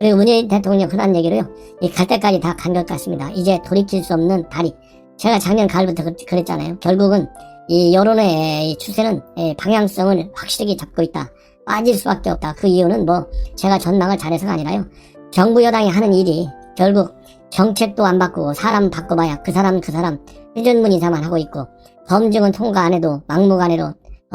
그리고 문재인 대통령 흔한 얘기로요. 이 갈 때까지 다 간 것 같습니다. 이제 돌이킬 수 없는 다리. 제가 작년 가을부터 그랬잖아요. 결국은 이 여론의 이 추세는 방향성을 확실하게 잡고 있다. 빠질 수밖에 없다. 그 이유는 뭐 제가 전망을 잘해서가 아니라요. 정부 여당이 하는 일이 결국 정책도 안 바꾸고 사람 바꿔봐야 그 사람 회전문 인사만 하고 있고 검증은 통과 안 해도 막무가내로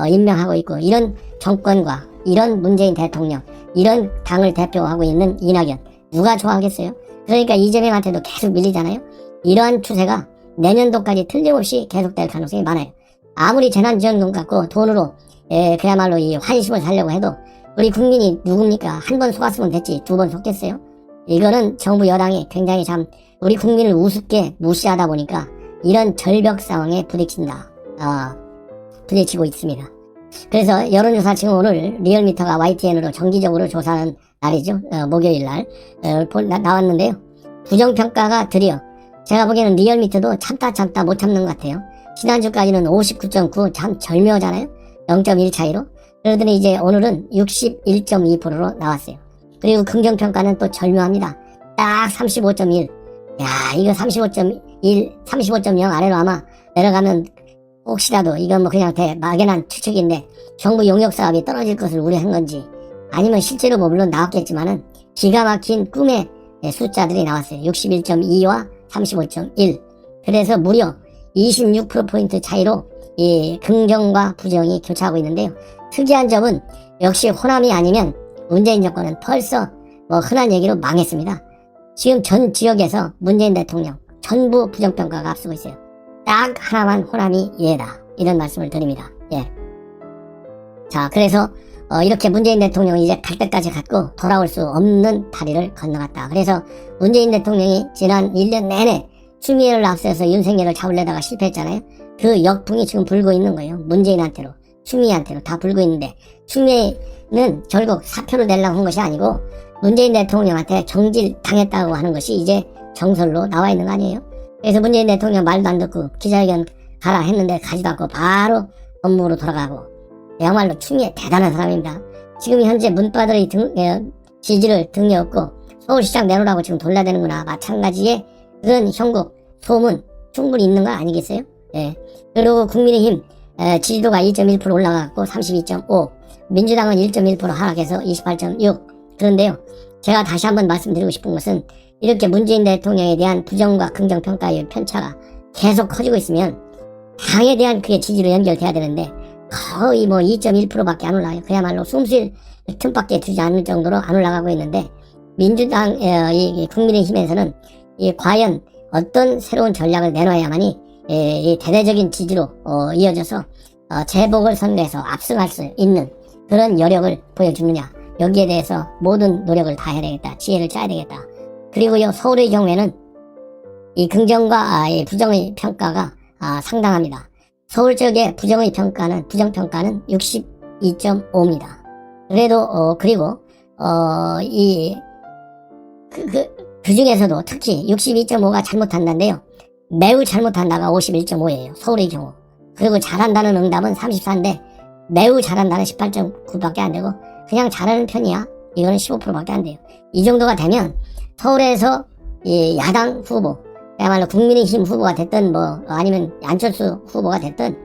임명하고 있고 이런 정권과 이런 문재인 대통령 이런 당을 대표하고 있는 이낙연 누가 좋아하겠어요? 그러니까 이재명한테도 계속 밀리잖아요. 이러한 추세가 내년도까지 틀림없이 계속될 가능성이 많아요. 아무리 재난지원금 갖고 돈으로 그야말로 이 환심을 살려고 해도 우리 국민이 누굽니까? 한 번 속았으면 됐지 두 번 속겠어요? 이거는 정부 여당이 굉장히 참 우리 국민을 우습게 무시하다 보니까 이런 절벽 상황에 부딪히고 있습니다. 그래서 여론조사 지금 오늘 리얼미터가 YTN으로 정기적으로 조사하는 날이죠. 목요일 날 나왔는데요. 부정평가가 드디어 제가 보기에는 리얼미터도 참다 못 참는 것 같아요. 지난주까지는 59.9 참 절묘하잖아요. 0.1 차이로. 그러더니 이제 오늘은 61.2%로 나왔어요. 그리고 긍정평가는 또 절묘합니다. 딱 35.1. 야, 이거 35.1, 35.0 아래로 아마 내려가면 혹시라도 이건 뭐 그냥 막연한 추측인데 정부 용역사업이 떨어질 것을 우려한 건지 아니면 실제로 뭐 물론 나왔겠지만은 기가 막힌 꿈의 숫자들이 나왔어요. 61.2와 35.1. 그래서 무려 26%포인트 차이로 이 긍정과 부정이 교차하고 있는데요. 특이한 점은 역시 호남이 아니면 문재인 정권은 벌써 뭐 흔한 얘기로 망했습니다. 지금 전 지역에서 문재인 대통령 전부 부정평가가 앞서고 있어요. 딱 하나만 호남이 예다. 이런 말씀을 드립니다. 예. 자, 그래서 이렇게 문재인 대통령이 이제 갈 때까지 갔고 돌아올 수 없는 다리를 건너갔다. 그래서 문재인 대통령이 지난 1년 내내 추미애를 앞세워서 윤석열을 잡으려다가 실패했잖아요. 그 역풍이 지금 불고 있는 거예요. 문재인한테로, 추미애한테로 다 불고 있는데 추미애는 결국 사표를 내려고 한 것이 아니고 문재인 대통령한테 경질 당했다고 하는 것이 이제 정설로 나와 있는 거 아니에요. 그래서 문재인 대통령 말도 안 듣고 기자회견 가라 했는데 가지도 않고 바로 업무로 돌아가고 야말로 추미애 대단한 사람입니다. 지금 현재 문바들의 지지를 등에 업고 서울시장 내놓으라고 지금 돌려대는구나 마찬가지의 그런 형국 소문 충분히 있는 거 아니겠어요? 예. 그리고 국민의힘 지지도가 2.1% 올라갔고 32.5 민주당은 1.1% 하락해서 28.6 그런데요. 제가 다시 한번 말씀드리고 싶은 것은 이렇게 문재인 대통령에 대한 부정과 긍정평가의 편차가 계속 커지고 있으면 당에 대한 그게 지지로 연결돼야 되는데 거의 뭐 2.1%밖에 안 올라가요. 그야말로 숨쉴 틈밖에 두지 않을 정도로 안 올라가고 있는데 민주당 이 국민의힘에서는 과연 어떤 새로운 전략을 내놔야만이 이 대대적인 지지로 이어져서 재보궐선거에서 압승할 수 있는 그런 여력을 보여주느냐 여기에 대해서 모든 노력을 다해야 되겠다. 지혜를 짜야 되겠다. 그리고요 서울의 경우에는 이 긍정과 이 부정의 평가가 상당합니다. 서울 지역의 부정평가는 62.5입니다. 그래도 그리고 그 중에서도 특히 62.5가 잘못한다인데요. 매우 잘못한다가 51.5예요. 서울의 경우. 그리고 잘한다는 응답은 34인데 매우 잘한다는 18.9밖에 안 되고 그냥 잘하는 편이야. 이거는 15%밖에 안 돼요. 이 정도가 되면 서울에서 이 야당 후보 그야말로 국민의힘 후보가 됐든 뭐 아니면 안철수 후보가 됐든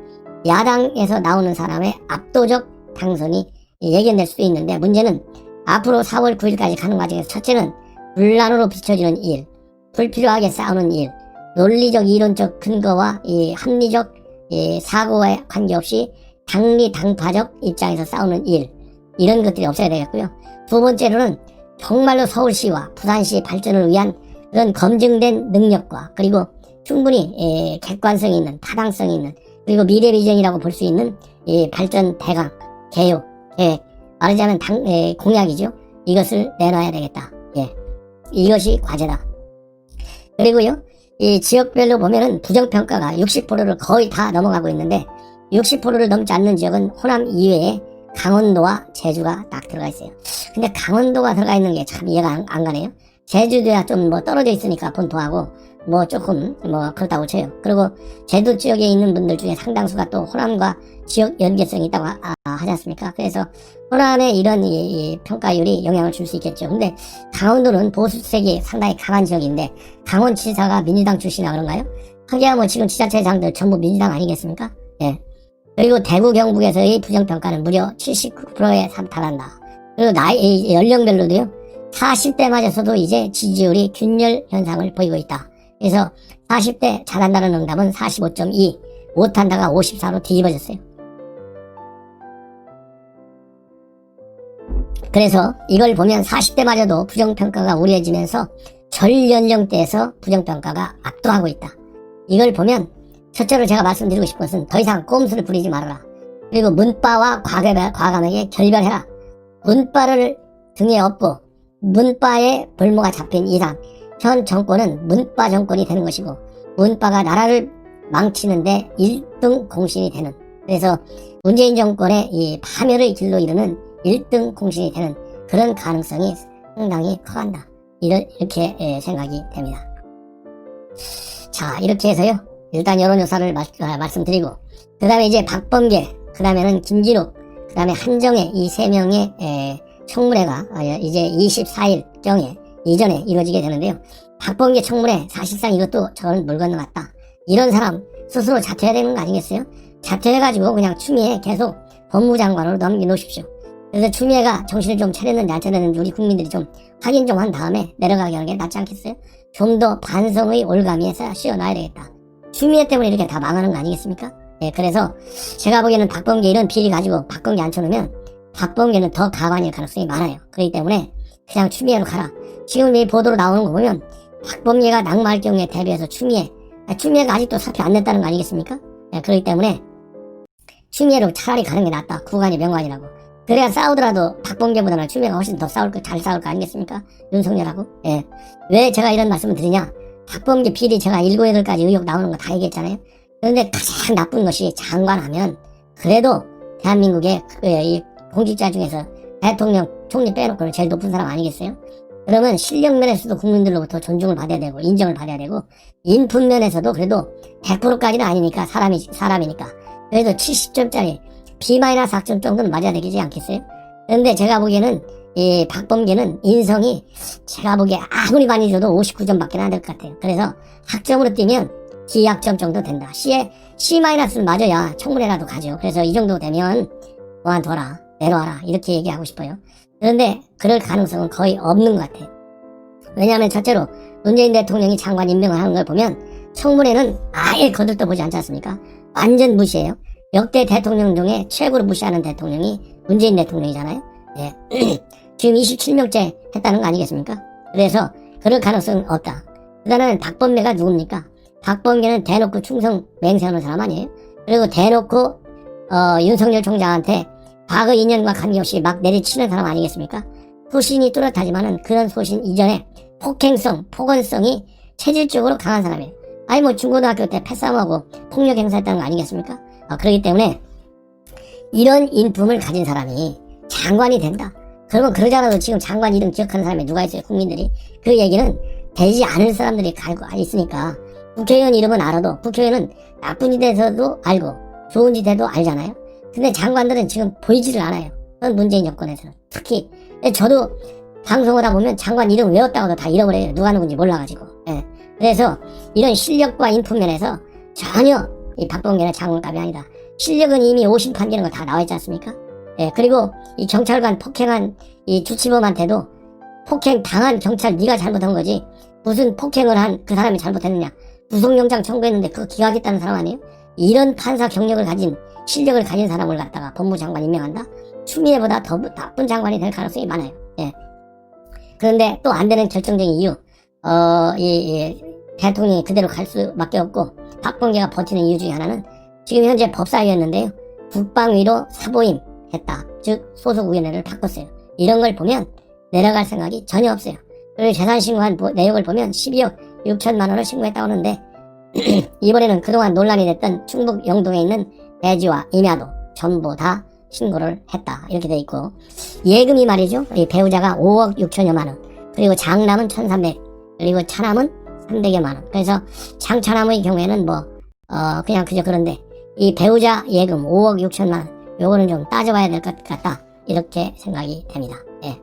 야당에서 나오는 사람의 압도적 당선이 예견될 수도 있는데 문제는 앞으로 4월 9일까지 가는 과정에서 첫째는 분란으로 비춰지는 일, 불필요하게 싸우는 일, 논리적 이론적 근거와 이 합리적 사고에 관계없이 당파적 입장에서 싸우는 일 이런 것들이 없어야 되겠고요. 두 번째로는 정말로 서울시와 부산시 발전을 위한 그런 검증된 능력과 그리고 충분히 객관성이 있는 타당성이 있는 그리고 미래 비전이라고 볼 수 있는 발전 대강 개요 말하자면 공약이죠. 이것을 내놔야 되겠다. 이것이 과제다. 그리고요 이 지역별로 보면은 부정평가가 60%를 거의 다 넘어가고 있는데 60%를 넘지 않는 지역은 호남 이외에 강원도와 제주가 딱 들어가 있어요. 근데 강원도가 들어가 있는 게 참 이해가 안 가네요. 제주도야 좀 뭐 떨어져 있으니까 본토하고 뭐 조금 뭐 그렇다고 쳐요. 그리고 제도 지역에 있는 분들 중에 상당수가 또 호남과 지역 연계성이 있다고 하지 않습니까? 그래서 호남의 이런 이 평가율이 영향을 줄 수 있겠죠. 근데 강원도는 보수색이 상당히 강한 지역인데 강원지사가 민주당 출신이라 그런가요? 하기야 뭐 지금 지자체장들 전부 민주당 아니겠습니까? 예. 그리고 대구 경북에서의 부정평가는 무려 79%에 달한다. 그리고 나이 연령별로도요. 40대마저서도 이제 지지율이 균열 현상을 보이고 있다. 그래서 40대 잘한다는 응답은 45.2, 못한다가 54로 뒤집어졌어요. 그래서 이걸 보면 40대마저도 부정평가가 우려해지면서 전연령대에서 부정평가가 압도하고 있다. 이걸 보면 첫째로 제가 말씀드리고 싶은 것은 더 이상 꼼수를 부리지 말아라. 그리고 문바와 과감하게 결별해라. 문바를 등에 업고 문바에 볼모가 잡힌 이상 현 정권은 문바 정권이 되는 것이고 문바가 나라를 망치는데 1등 공신이 되는, 그래서 문재인 정권의 이 파멸의 길로 이르는 1등 공신이 되는 그런 가능성이 상당히 커간다. 이렇게 생각이 됩니다. 자, 이렇게 해서요. 일단 여론조사를 말씀드리고 그 다음에 이제 박범계, 그 다음에는 김진욱, 그 다음에 한정혜 이 세 명의 청문회가 이제 24일경에 이전에 이루어지게 되는데요. 박범계 청문회 사실상 이것도 저는 물 건너갔다. 이런 사람 스스로 자퇴해야 되는 거 아니겠어요? 자퇴해가지고 그냥 추미애 계속 법무장관으로 넘겨놓으십시오. 그래서 추미애가 정신을 좀 차렸는지 안 차렸는지 우리 국민들이 좀 확인 좀 한 다음에 내려가게 하는 게 낫지 않겠어요? 좀 더 반성의 올가미에서 씌워놔야 되겠다. 추미애 때문에 이렇게 다 망하는 거 아니겠습니까? 예, 그래서 제가 보기에는 박범계 이런 비리 가지고 박범계 앉혀놓으면 박범계는 더 가관일 가능성이 많아요. 그렇기 때문에 그냥 추미애로 가라. 지금 이 보도로 나오는 거 보면 박범계가 낙마할 경우에 대비해서 추미애가 아직도 사표 안 냈다는 거 아니겠습니까? 예, 그렇기 때문에 추미애로 차라리 가는 게 낫다. 구관이 명관이라고. 그래야 싸우더라도 박범계보다는 추미애가 훨씬 더 잘 싸울 거 아니겠습니까? 윤석열하고. 예. 왜 제가 이런 말씀을 드리냐? 박범계 비리 제가 7, 8가지 의혹 나오는 거 다 얘기했잖아요. 그런데 가장 나쁜 것이 장관하면 그래도 대한민국의 이 공직자 중에서 대통령, 총리 빼놓고는 제일 높은 사람 아니겠어요? 그러면 실력 면에서도 국민들로부터 존중을 받아야 되고 인정을 받아야 되고 인품 면에서도 그래도 100%까지는 아니니까 사람이니까 그래도 70점짜리 B-학점 정도는 맞아야 되지 않겠어요? 그런데 제가 보기에는 이 박범계는 인성이 제가 보기에 아무리 많이 줘도 59점밖에 안 될 것 같아요. 그래서 학점으로 뛰면 D학점 정도 된다. C-는 맞아야 청문회라도 가죠. 그래서 이 정도 되면 그만둬라, 내려와라 이렇게 얘기하고 싶어요. 그런데 그럴 가능성은 거의 없는 것 같아요. 왜냐하면 첫째로 문재인 대통령이 장관 임명을 하는 걸 보면 청문회는 아예 거들떠 보지 않지 않습니까? 완전 무시해요. 역대 대통령 중에 최고로 무시하는 대통령이 문재인 대통령이잖아요. 예. 지금 27명째 했다는 거 아니겠습니까? 그래서 그럴 가능성은 없다. 그다음에 박범계가 누굽니까? 박범계는 대놓고 충성 맹세하는 사람 아니에요? 그리고 대놓고 윤석열 총장한테 과거 인연과 관계없이 막 내리치는 사람 아니겠습니까? 소신이 뚜렷하지만은 그런 소신 이전에 폭언성이 체질적으로 강한 사람이에요. 아니 뭐 중고등학교 때 패싸움하고 폭력 행사했다는 거 아니겠습니까? 그렇기 때문에 이런 인품을 가진 사람이 장관이 된다. 그러면 그러잖아도 지금 장관 이름 기억하는 사람이 누가 있어요? 국민들이. 그 얘기는 되지 않을 사람들이 알고 있으니까 국회의원 이름은 알아도 국회의원은 나쁜 짓에서도 알고 좋은 짓에도 알잖아요. 근데 장관들은 지금 보이지를 않아요. 그건 문재인 정권에서는. 특히 저도 방송을 하다 보면 장관 이름 외웠다고도 다 잃어버려요. 누가 누군지 몰라가지고. 예. 그래서 이런 실력과 인품 면에서 전혀 이 박범계는 장관감이 아니다. 실력은 이미 오심 판결인 거 다 나와있지 않습니까? 예. 그리고 이 경찰관 폭행한 이 주치범한테도 폭행 당한 경찰 네가 잘못한 거지 무슨 폭행을 한 그 사람이 잘못했느냐. 구속영장 청구했는데 그거 기각했다는 사람 아니에요? 이런 판사 경력을 가진 실력을 가진 사람을 갖다가 법무장관 임명한다? 추미애보다 더 나쁜 장관이 될 가능성이 많아요. 예. 그런데 또 안 되는 결정적인 이유, 대통령이 그대로 갈 수밖에 없고 박범계가 버티는 이유 중에 하나는 지금 현재 법사위였는데요. 국방위로 사보임했다. 즉 소속위원회를 바꿨어요. 이런 걸 보면 내려갈 생각이 전혀 없어요. 그리고 재산 신고한 내역을 보면 12억 6천만 원을 신고했다고 하는데 이번에는 그동안 논란이 됐던 충북 영동에 있는 배지와 임야도 전부 다 신고를 했다. 이렇게 돼 있고 예금이 말이죠. 이 배우자가 5억 6천여만 원, 그리고 장남은 1,300, 그리고 차남은 300여만 원. 그래서 장차남의 경우에는 그냥 그저 그런데 이 배우자 예금 5억 6천만 원 요거는 좀 따져봐야 될 것 같다 이렇게 생각이 됩니다. 예.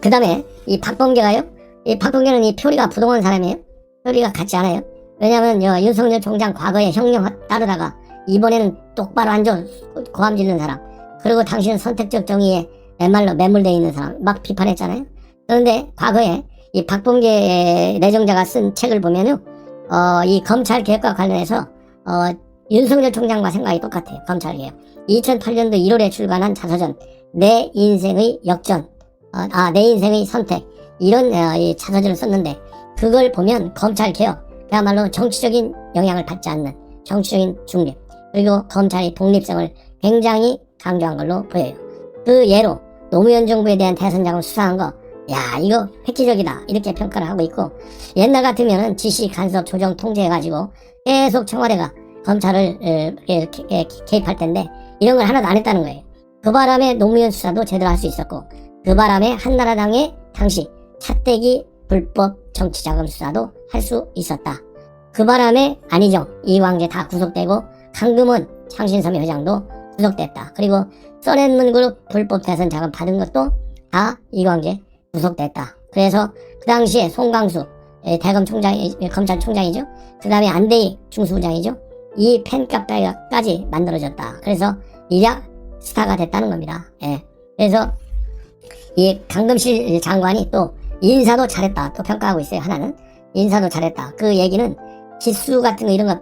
그 다음에 이 박범계가요. 이 박범계는 이 표리가 부동한 사람이에요. 표리가 같지 않아요. 왜냐면 윤석열 총장 과거에 형령 따르다가 이번에는 똑바로 앉아 고함 지르는 사람, 그리고 당신은 선택적 정의에 맨말로 매몰되어 있는 사람 막 비판했잖아요. 그런데 과거에 이 박범계 내정자가 쓴 책을 보면요, 이 검찰 개혁과 관련해서 윤석열 총장과 생각이 똑같아요. 검찰 개혁 2008년도 1월에 출간한 자서전 내 인생의 역전, 내 인생의 선택, 이런 이 자서전을 썼는데, 그걸 보면 검찰 개혁 그야말로 정치적인 영향을 받지 않는 정치적인 중립, 그리고 검찰의 독립성을 굉장히 강조한 걸로 보여요. 그 예로 노무현 정부에 대한 대선 자금 수사한 거, 야 이거 획기적이다 이렇게 평가를 하고 있고, 옛날 같으면은 지시 간섭 조정 통제해가지고 계속 청와대가 검찰을 개입할 텐데 이런 걸 하나도 안 했다는 거예요. 그 바람에 노무현 수사도 제대로 할 수 있었고, 그 바람에 한나라당의 당시 차떼기 불법 정치자금 수사도 할 수 있었다. 그 바람에 안희정, 이광재 다 구속되고 강금원 창신섬 회장도 구속됐다. 그리고 써렌문그룹 불법 대선 자금 받은 것도 다 이광재 구속됐다. 그래서 그 당시에 송광수 대검 검찰총장이죠. 그 다음에 안대희 중수부장이죠. 이 팬카페까지 만들어졌다. 그래서 일약 스타가 됐다는 겁니다. 예. 그래서 이 강금실 장관이 또 인사도 잘했다 또 평가하고 있어요. 하나는 인사도 잘했다. 그 얘기는 지수 같은 거 이런 거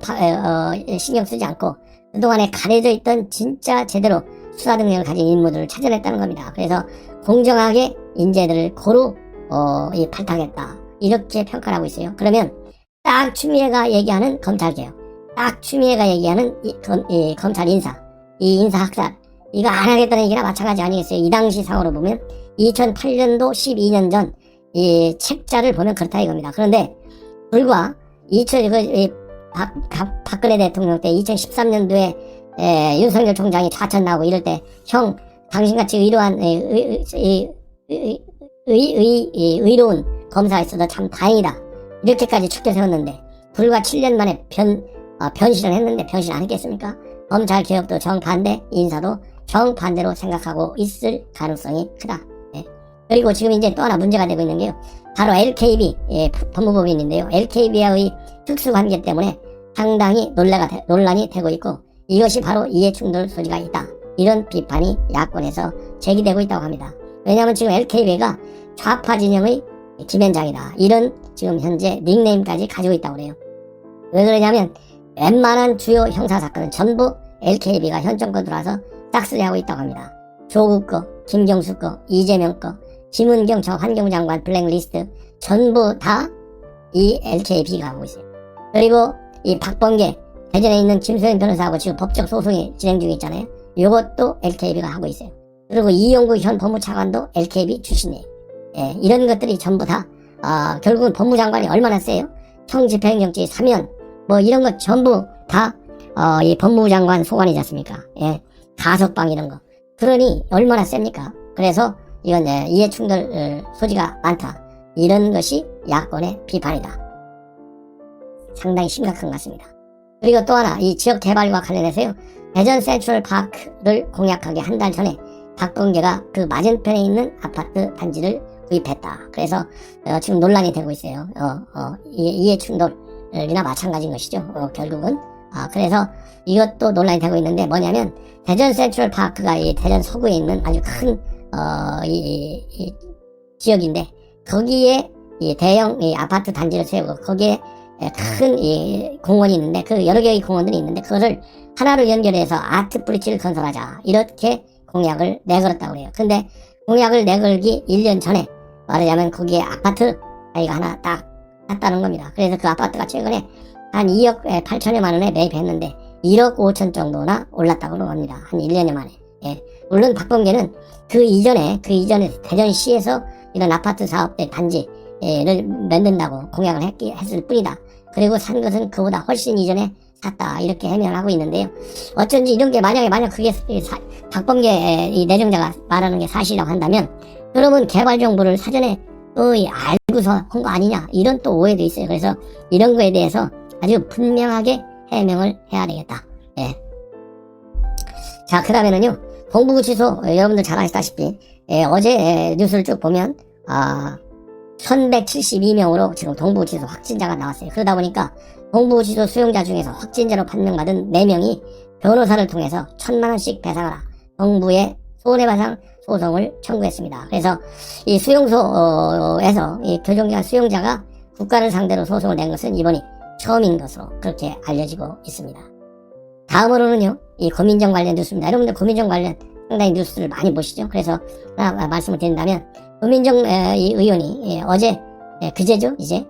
신경 쓰지 않고 그동안에 가려져 있던 진짜 제대로 수사 능력을 가진 인물들을 찾아냈다는 겁니다. 그래서 공정하게 인재들을 고루 발탁했다 이렇게 평가를 하고 있어요. 그러면 딱 추미애가 얘기하는 검찰개혁, 딱 추미애가 얘기하는 이 검찰 인사, 이 인사 학살, 이거 안 하겠다는 얘기나 마찬가지 아니겠어요. 이 당시 상으로 보면 2008년도 12년 전 이 책자를 보면 그렇다 이겁니다. 그런데 불과 박근혜 대통령 때 2013년도에 윤석열 총장이 좌천 나오고 이럴 때 형 당신같이 의로운 검사가 있어서 참 다행이다 이렇게까지 축켜 세웠는데, 불과 7년 만에 변신을 했는데 변신 안 했겠습니까? 검찰 개혁도 정반대, 인사도 정반대로 생각하고 있을 가능성이 크다. 그리고 지금 이제 또 하나 문제가 되고 있는 게요, 바로 LKB 법무법인인데요. LKB와의 특수관계 때문에 상당히 논란이 되고 있고, 이것이 바로 이해충돌 소지가 있다 이런 비판이 야권에서 제기되고 있다고 합니다. 왜냐하면 지금 LKB가 좌파 진영의 김현장이다 이런 지금 현재 닉네임까지 가지고 있다고 그래요. 왜 그러냐면 웬만한 주요 형사사건은 전부 LKB가 현 정권 들어와서 싹쓸이하고 있다고 합니다. 조국 거, 김경수 거, 이재명 거, 김은경 전 환경장관 블랙리스트 전부 다 이 LKB가 하고 있어요. 그리고 이 박범계 대전에 있는 김소연 변호사하고 지금 법적 소송이 진행 중에 있잖아요. 이것도 LKB가 하고 있어요. 그리고 이용구 현 법무차관도 LKB 출신이에요. 예, 이런 것들이 전부 다 결국은 법무장관이 얼마나 세요? 형집행정지 사면 이런 것 전부 다 이 법무장관 소관이지 않습니까? 예, 가석방 이런 거. 그러니 얼마나 셉니까? 그래서 이건 이해충돌 소지가 많다 이런 것이 야권의 비판이다. 상당히 심각한 것 같습니다. 그리고 또 하나 이 지역 개발과 관련해서요, 대전 센트럴 파크를 공약하기 한 달 전에 박범계가 그 맞은편에 있는 아파트 단지를 구입했다. 그래서 지금 논란이 되고 있어요. 이해충돌이나 마찬가지인 것이죠. 결국은 그래서 이것도 논란이 되고 있는데, 뭐냐면 대전 센트럴 파크가 이 대전 서구에 있는 아주 큰 이 지역인데, 거기에 이 대형 이 아파트 단지를 세우고 거기에 큰 이 공원이 있는데, 그 여러 개의 공원들이 있는데 그거를 하나로 연결해서 아트 브릿지를 건설하자 이렇게 공약을 내걸었다고 그래요. 근데 공약을 내걸기 1년 전에 말하자면 거기에 아파트 아이가 하나 딱 샀다는 겁니다. 그래서 그 아파트가 최근에 한 2억 8천여만 원에 매입했는데 1억 5천 정도나 올랐다고 합니다. 한 1년여 만에. 예. 물론 박범계는 그 이전에 대전시에서 이런 아파트 사업 단지를 만든다고 공약을 했을 뿐이다. 그리고 산 것은 그보다 훨씬 이전에 샀다 이렇게 해명을 하고 있는데요. 어쩐지 이런 게 만약 그게 박범계 이 내정자가 말하는 게 사실이라고 한다면, 그러면 개발 정보를 사전에 또 연구소 한 거 아니냐 이런 또 오해도 있어요. 그래서 이런 거에 대해서 아주 분명하게 해명을 해야 되겠다. 예. 자, 그 다음에는요, 동부구 취소, 여러분들 잘 아시다시피, 어제 뉴스를 쭉 보면, 1172명으로 지금 동부구 취소 확진자가 나왔어요. 그러다 보니까 동부구 취소 수용자 중에서 확진자로 판명받은 4명이 변호사를 통해서 1,000만원씩 배상하라. 정부에 손해배상 소송을 청구했습니다. 그래서 이 수용소에서 이 교정기관 수용자가 국가를 상대로 소송을 낸 것은 이번이 처음인 것으로 그렇게 알려지고 있습니다. 다음으로는요, 이 고민정 관련 뉴스입니다. 여러분들 고민정 관련 상당히 뉴스를 많이 보시죠. 그래서 하나 말씀을 드린다면, 고민정 이 의원이 어제, 그제죠, 이제,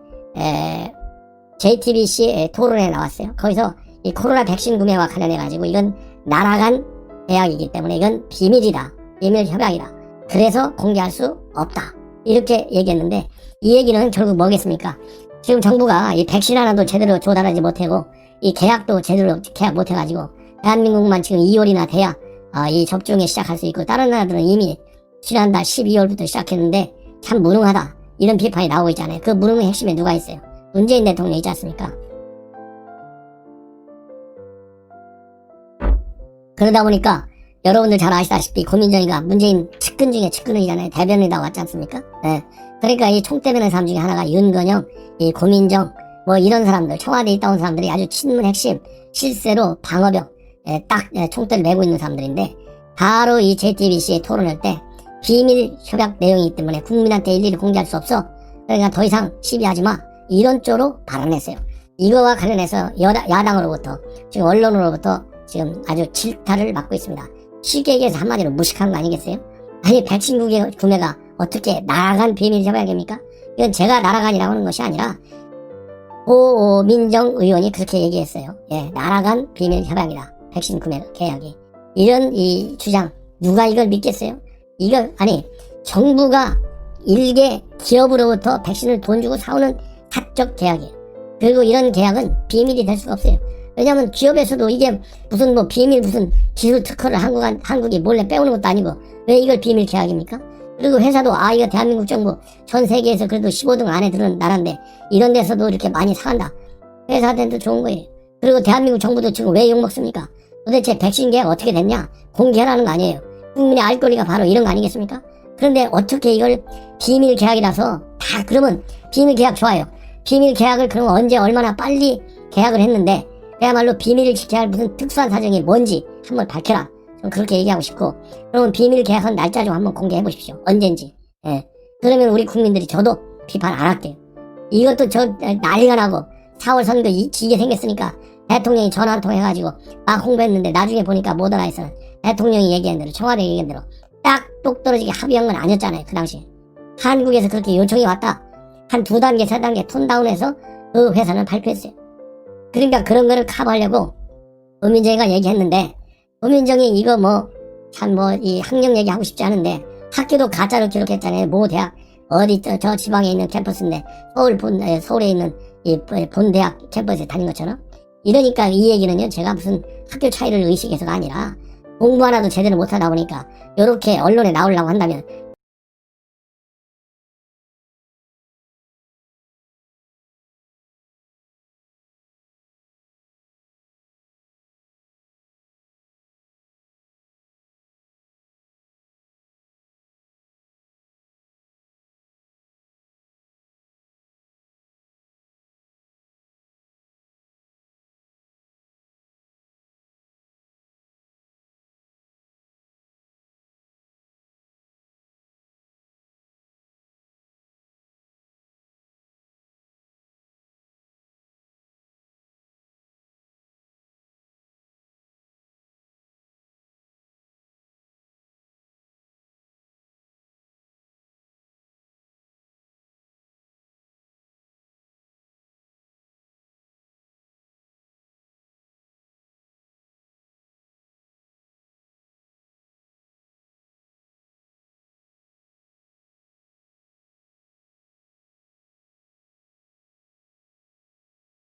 JTBC 토론에 나왔어요. 거기서 이 코로나 백신 구매와 관련해가지고 이건 날아간 계약이기 때문에 이건 비밀이다. 비밀 협약이다. 그래서 공개할 수 없다. 이렇게 얘기했는데, 이 얘기는 결국 뭐겠습니까? 지금 정부가 이 백신 하나도 제대로 조달하지 못하고, 이 계약도 제대로 계약 못해가지고, 대한민국만 지금 2월이나 돼야 이 접종에 시작할 수 있고, 다른 나라들은 이미 지난달 12월부터 시작했는데 참 무능하다, 이런 비판이 나오고 있잖아요. 그 무능의 핵심에 누가 있어요? 문재인 대통령이 있지 않습니까? 그러다 보니까 여러분들 잘 아시다시피 고민정이가 문재인 측근 중에 측근이잖아요. 대변인이다 왔지 않습니까? 네. 그러니까 이 총대면의 사람 중에 하나가 윤건영, 이 고민정, 뭐 이런 사람들, 청와대에 있다 온 사람들이 아주 친문 핵심, 실세로 방어벽, 딱 총대를 메고 있는 사람들인데, 바로 이 JTBC에 토론할 때 비밀 협약 내용이기 때문에 국민한테 일일이 공개할 수 없어. 그러니까 더 이상 시비하지 마. 이런 쪽으로 발언했어요. 이거와 관련해서 야당으로부터, 지금 언론으로부터 지금 아주 질타를 받고 있습니다. 쉽게 얘기해서 한마디로 무식한 거 아니겠어요? 아니, 백신 구매가 어떻게 날아간 비밀 협약입니까? 이건 제가 날아간이라고 하는 것이 아니라 고민정 의원이 그렇게 얘기했어요. 예, 날아간 비밀 협약이다. 백신 구매 계약이. 이런 이 주장, 누가 이걸 믿겠어요? 이걸, 아니, 정부가 일개 기업으로부터 백신을 돈 주고 사오는 사적 계약이에요. 그리고 이런 계약은 비밀이 될 수가 없어요. 왜냐면 기업에서도 이게 무슨 뭐 비밀 무슨 기술 특허를 한국이 몰래 빼오는 것도 아니고 왜 이걸 비밀 계약입니까? 그리고 회사도 이거 대한민국 정부 전 세계에서 그래도 15등 안에 드는 나라인데 이런 데서도 이렇게 많이 사간다. 회사한테도 좋은 거예요. 그리고 대한민국 정부도 지금 왜 욕먹습니까? 도대체 백신 계약 어떻게 됐냐? 공개하라는 거 아니에요. 국민의 알 권리가 바로 이런 거 아니겠습니까? 그런데 어떻게 이걸 비밀 계약이라서 다 그러면 비밀 계약 좋아요. 비밀 계약을 그러면 언제 얼마나 빨리 계약을 했는데 그야말로 비밀을 지켜야 할 무슨 특수한 사정이 뭔지 한번 밝혀라. 좀 그렇게 얘기하고 싶고, 그러면 비밀 계약한 날짜 좀 한번 공개해 보십시오. 언젠지. 예. 그러면 우리 국민들이 저도 비판 안 할게요. 이것도 난리가 나고 4월 선거 지게 생겼으니까 대통령이 전화 한 통 해가지고 막 홍보했는데 나중에 보니까 못 알아해서는 대통령이 얘기한 대로, 청와대 얘기한 대로 딱 똑 떨어지게 합의한 건 아니었잖아요. 그 당시에 한국에서 그렇게 요청이 왔다. 한 2단계 3단계 톤 다운해서 그 회사는 발표했어요. 그러니까 그런 거를 커버하려고 고민정이가 얘기했는데, 고민정이 이거 이 학력 얘기하고 싶지 않은데 학교도 가짜로 기록했잖아요. 모 대학 어디 저 지방에 있는 캠퍼스인데 서울에 있는 이 본 대학 캠퍼스에 다닌 것처럼. 이러니까 이 얘기는요, 제가 무슨 학교 차이를 의식해서가 아니라 공부 하나도 제대로 못하다 보니까 요렇게 언론에 나오려고 한다면